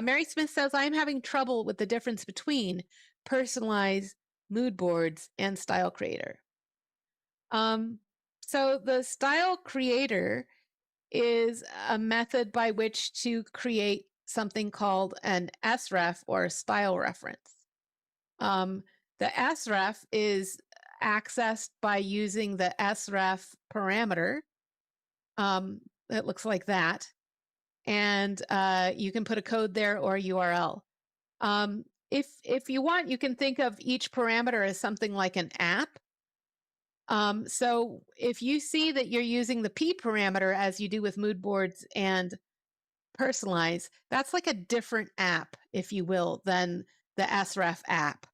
Mary Smith says, I'm having trouble with the difference between personalized mood boards and style creator. So the style creator is a method by which to create something called an sref, or a style reference. The sref is accessed by using the sref parameter. It looks like that. And you can put a code there or a URL. If you want, you can think of each parameter as something like an app. So if you see that you're using the P parameter as you do with mood boards and personalize, that's like a different app, if you will, than the sref app.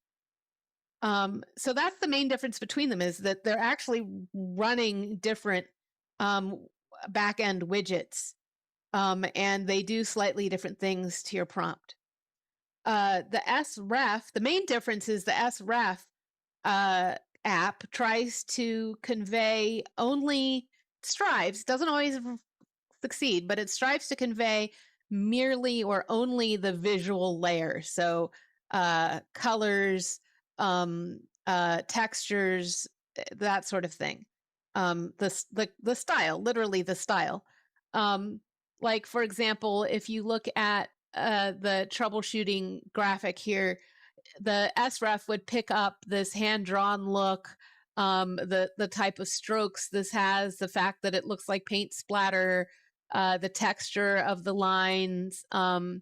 So that's the main difference between them, is that they're actually running different back-end widgets, and they do slightly different things to your prompt. The sref, the main difference is the sref app tries to convey only, strives, doesn't always succeed, but it strives to convey merely or only the visual layer. So colors, textures, that sort of thing. The style, literally the style. Like, for example, if you look at the troubleshooting graphic here, the sref would pick up this hand-drawn look, the type of strokes this has, the fact that it looks like paint splatter, the texture of the lines, I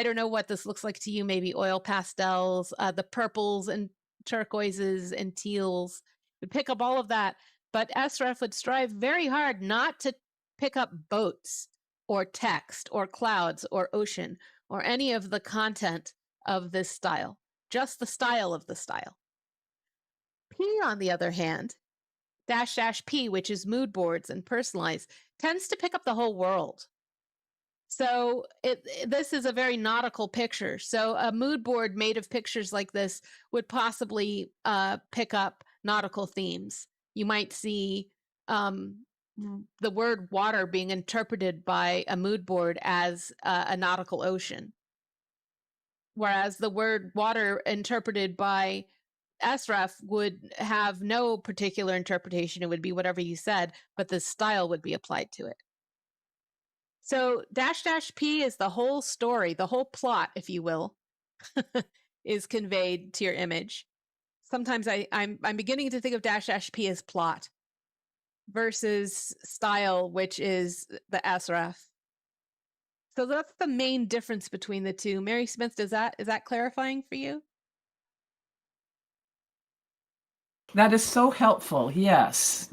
don't know what this looks like to you, maybe oil pastels, the purples and turquoises and teals. Would pick up all of that, but sref would strive very hard not to pick up boats or text or clouds or ocean or any of the content of this style, just the style of the style. P, on the other hand, --P, which is mood boards and personalize, tends to pick up the whole world. So this is a very nautical picture. So a mood board made of pictures like this would possibly pick up nautical themes. You might see the word water being interpreted by a mood board as a nautical ocean, whereas the word water interpreted by sref would have no particular interpretation. It would be whatever you said, but the style would be applied to it. So --P is the whole story, the whole plot, if you will, is conveyed to your image. Sometimes I'm beginning to think of --P as plot versus style, which is the sref. So that's the main difference between the two. Mary Smith, is that clarifying for you? That is so helpful, yes.